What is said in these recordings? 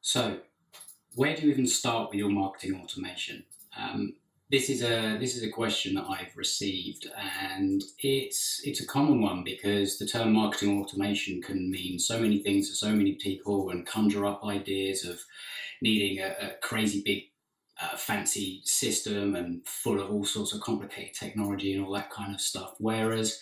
So, where do you even start with your marketing automation? This is a question that I've received, and it's a common one because the term marketing automation can mean so many things to so many people and conjure up ideas of needing a crazy big fancy system and full of all sorts of complicated technology and all that kind of stuff. Whereas,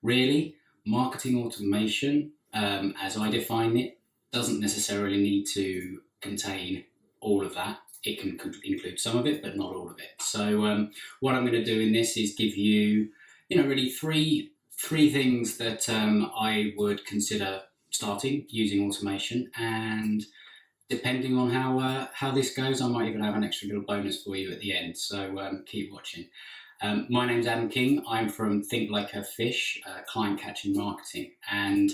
really, marketing automation, as I define it, doesn't necessarily need to contain all of that. It can include some of it, but not all of it. So, what I'm going to do in this is give you, really three things that I would consider starting using automation, and depending on how this goes, I might even have an extra little bonus for you at the end. So keep watching. My name's Adam King. I'm from Think Like a Fish, client catching marketing. And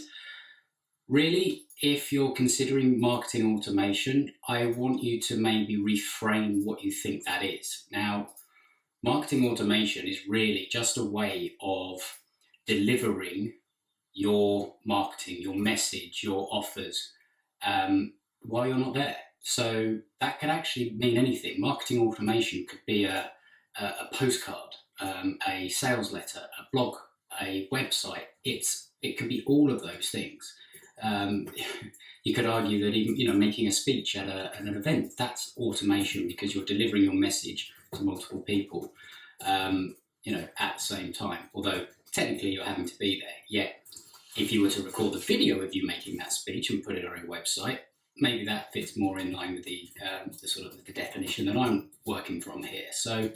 really, if you're considering marketing automation, I want you to maybe reframe what you think that is. Now, marketing automation is really just a way of delivering your marketing, your message, your offers, while you're not there. So that could actually mean anything. Marketing automation could be a postcard, a sales letter, a blog, a website. It could be all of those things. You could argue that even making a speech at an event, that's automation because you're delivering your message to multiple people at the same time. Although technically you're having to be there. Yet if you were to record the video of you making that speech and put it on your website, maybe that fits more in line with the sort of the definition that I'm working from here. So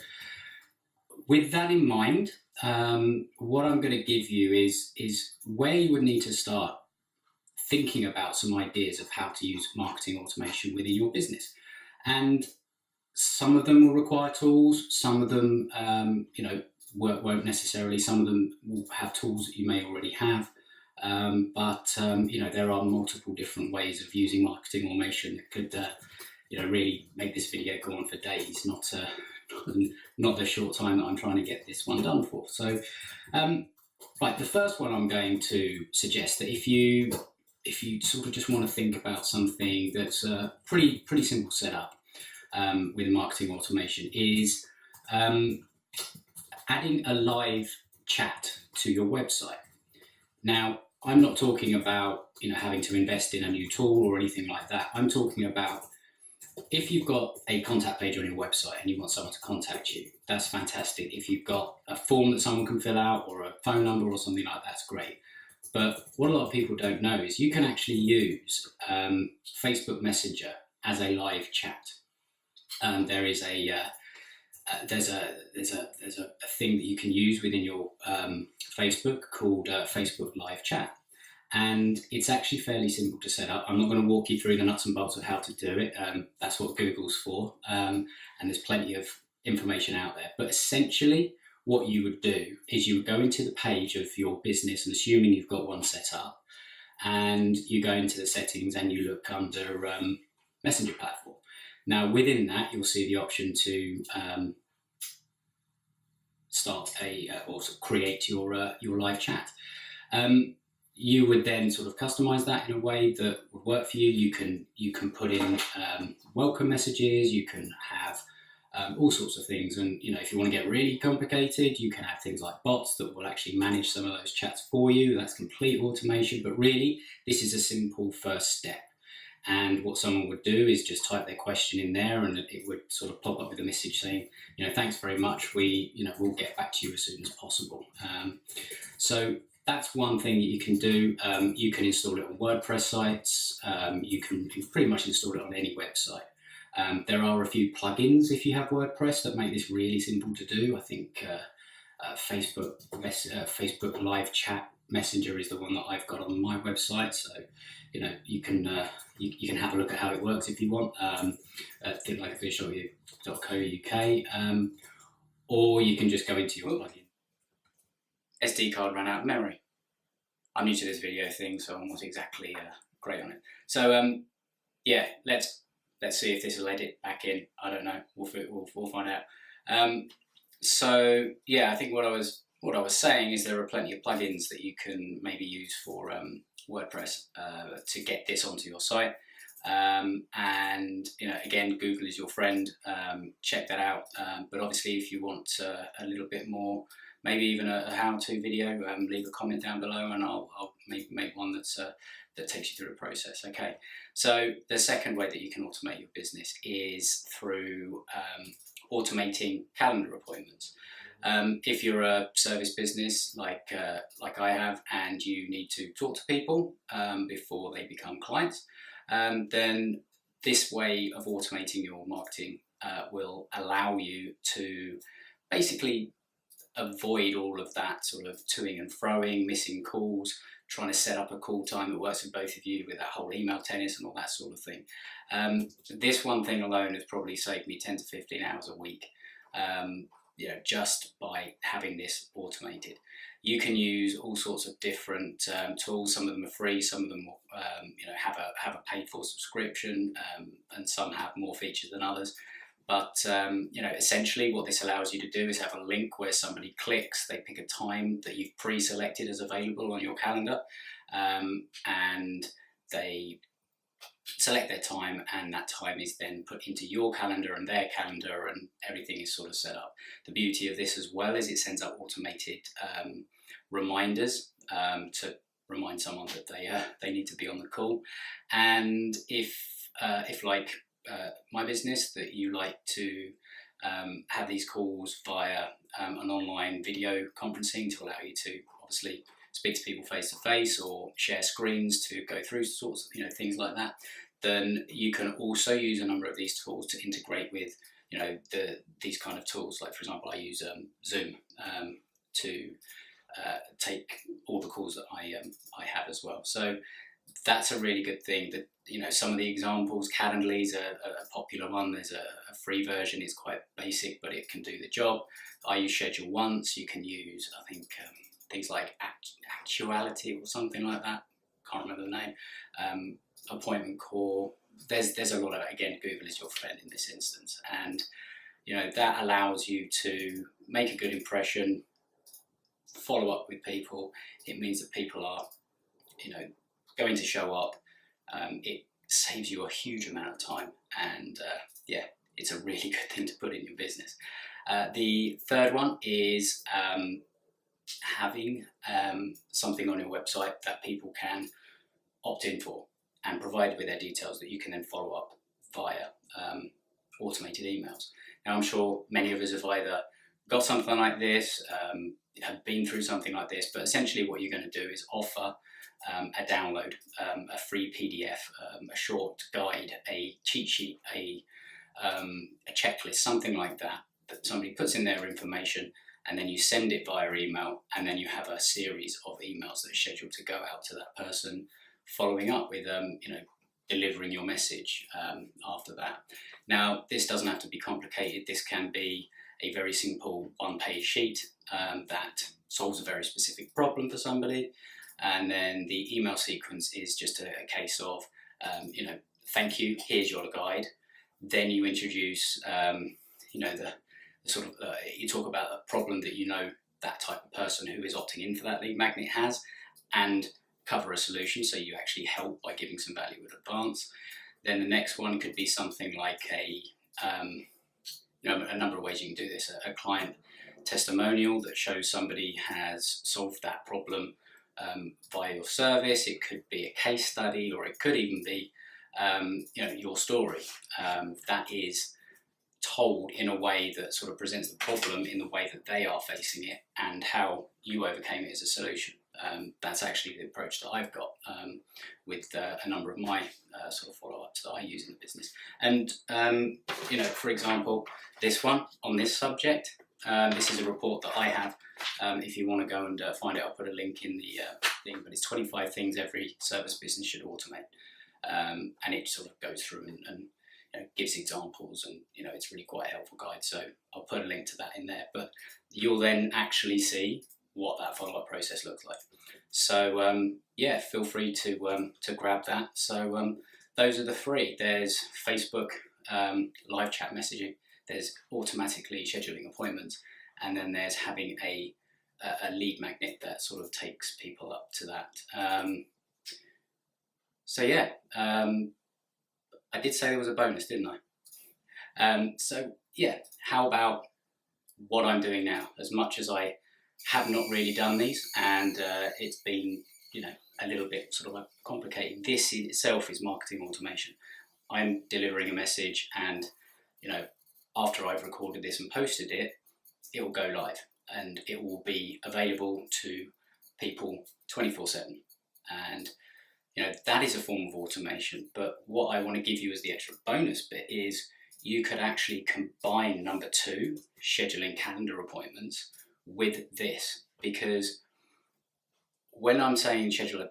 with that in mind, what I'm going to give you is where you would need to start thinking about some ideas of how to use marketing automation within your business. And some of them will require tools, some of them won't necessarily, some of them will have tools that you may already have. But there are multiple different ways of using marketing automation that could really make this video go on for days, not the short time that I'm trying to get this one done for. So right, the first one I'm going to suggest that if you sort of just want to think about something that's a pretty simple setup with marketing automation is adding a live chat to your website. Now, I'm not talking about having to invest in a new tool or anything like that. I'm talking about if you've got a contact page on your website and you want someone to contact you, that's fantastic. If you've got a form that someone can fill out or a phone number or something like that's great. But what a lot of people don't know is you can actually use Facebook Messenger as a live chat. There is there's a thing that you can use within your Facebook called Facebook Live Chat, and it's actually fairly simple to set up. I'm not going to walk you through the nuts and bolts of how to do it. That's what Google's for, and there's plenty of information out there. But essentially, what you would do is you would go into the page of your business, and assuming you've got one set up, and you go into the settings and you look under Messenger platform. Now, within that, you'll see the option to start or sort of create your live chat. You would then sort of customize that in a way that would work for you. You can put in welcome messages. You can have all sorts of things, and if you want to get really complicated, you can have things like bots that will actually manage some of those chats for you. That's complete automation, but really, this is a simple first step. And what someone would do is just type their question in there, and it would sort of pop up with a message saying, thanks very much. We'll get back to you as soon as possible. So that's one thing that you can do. You can install it on WordPress sites. You can pretty much install it on any website. There are a few plugins if you have WordPress that make this really simple to do. I think Facebook Live Chat Messenger is the one that I've got on my website. So you can have a look at how it works if you want at thinklikeafish.co.uk, or you can just go into your plugin. SD card ran out of memory. I'm new to this video thing, so I'm not exactly great on it. So let's see if this will edit back in. I don't know. We'll find out. I think what I was saying is there are plenty of plugins that you can maybe use for WordPress to get this onto your site. And again, Google is your friend. Check that out. But obviously, if you want a little bit more, maybe even a how-to video, leave a comment down below, and I'll maybe make one that takes you through the process. Okay. So the second way that you can automate your business is through automating calendar appointments. If you're a service business like I have, and you need to talk to people before they become clients, then this way of automating your marketing will allow you to basically avoid all of that sort of toing and froing, missing calls, trying to set up a call time that works for both of you, with that whole email tennis and all that sort of thing. This one thing alone has probably saved me 10 to 15 hours a week, just by having this automated. You can use all sorts of different tools. Some of them are free, some of them will, have a paid for subscription, and some have more features than others. But essentially what this allows you to do is have a link where somebody clicks, they pick a time that you've pre-selected as available on your calendar, and they select their time, and that time is then put into your calendar and their calendar, and everything is sort of set up. The beauty of this as well is it sends out automated reminders to remind someone that they need to be on the call. And if like my business, that you like to have these calls via an online video conferencing to allow you to obviously speak to people face to face, or share screens to go through sorts of things like that, then you can also use a number of these tools to integrate with these kind of tools. Like, for example, I use Zoom to take all the calls that I have as well. So that's a really good thing. That some of the examples, Calendly is a popular one. There's a free version. It's quite basic, but it can do the job. I use Schedule Once. You can use, I think, things like Actuality or something like that. Can't remember the name. Appointment Core. There's a lot of, again, Google is your friend in this instance, and that allows you to make a good impression, follow up with people. It means that people are going to show up. It saves you a huge amount of time, and it's a really good thing to put in your business. The third one is having something on your website that people can opt in for, and provide with their details that you can then follow up via automated emails. Now, I'm sure many of us have either got something like this, have been through something like this, but essentially what you're going to do is offer a download, a free PDF, a short guide, a cheat sheet, a checklist, something like that, that somebody puts in their information, and then you send it via email, and then you have a series of emails that are scheduled to go out to that person, following up with delivering your message after that. Now, this doesn't have to be complicated. This can be a very simple one-page sheet that solves a very specific problem for somebody, and then the email sequence is just a case of thank you, here's your guide. Then you introduce the sort of you talk about a problem that that type of person who is opting in for that lead magnet has, and cover a solution, so you actually help by giving some value in advance. Then the next one could be something like a number of ways you can do this. A client testimonial that shows somebody has solved that problem via your service. It could be a case study, or it could even be your story that is told in a way that sort of presents the problem in the way that they are facing it, and how you overcame it as a solution. That's actually the approach that I've got with a number of my sort of follow-ups that I use in the business. And for example, this one on this subject, this is a report that I have. If you want to go and find it, I'll put a link in the thing, but it's 25 things every service business should automate. And it sort of goes through and gives examples, and it's really quite a helpful guide. So I'll put a link to that in there, but you'll then actually see what that follow-up process looks like. So feel free to grab that. So those are the three. There's Facebook live chat messaging, there's automatically scheduling appointments, and then there's having a lead magnet that sort of takes people up to that. I did say there was a bonus, didn't I? So yeah, how about what I'm doing now? As much as I have not really done these, and it's been, you know, a little bit sort of complicated. This in itself is marketing automation. I'm delivering a message, and you know, after I've recorded this and posted it, it will go live, and it will be available to people 24/7. And you know, that is a form of automation. But what I want to give you as the extra bonus bit is you could actually combine number two, scheduling calendar appointments, with this. Because when I'm saying schedule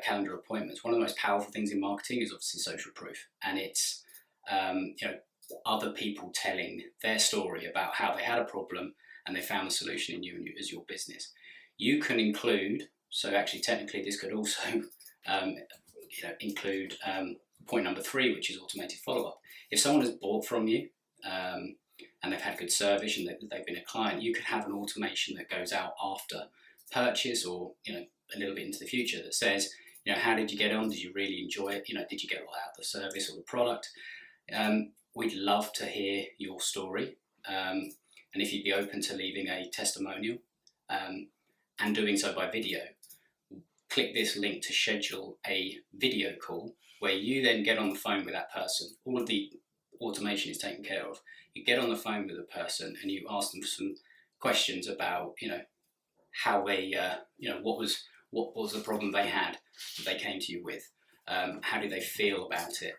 calendar appointments, one of the most powerful things in marketing is obviously social proof, and it's you know, other people telling their story about how they had a problem and they found a solution in you and you as your business. You can include, so actually technically this could also you know, include point number three, which is automated follow-up. If someone has bought from you and they've had good service and they've been a client, you could have an automation that goes out after purchase, or you know, a little bit into the future, that says, you know, how did you get on? Did you really enjoy it? You know, did you get a lot out of the service or the product? We'd love to hear your story, and if you'd be open to leaving a testimonial and doing so by video, click this link to schedule a video call where you then get on the phone with that person. All of the automation is taken care of. You get on the phone with the person and you ask them some questions about, you know, how they, you know, what was the problem they had that they came to you with? How did they feel about it?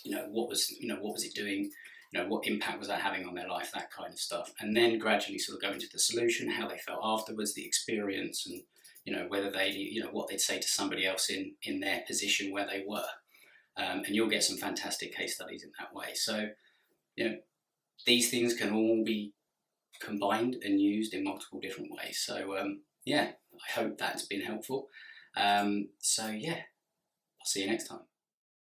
You know, what was it doing? You know, what impact was that having on their life? That kind of stuff. And then gradually sort of go into the solution, how they felt afterwards, the experience, and you know, whether they, you know, what they'd say to somebody else in their position where they were. And you'll get some fantastic case studies in that way. So, you know, these things can all be combined and used in multiple different ways. So yeah, I hope that's been helpful. So yeah, I'll see you next time.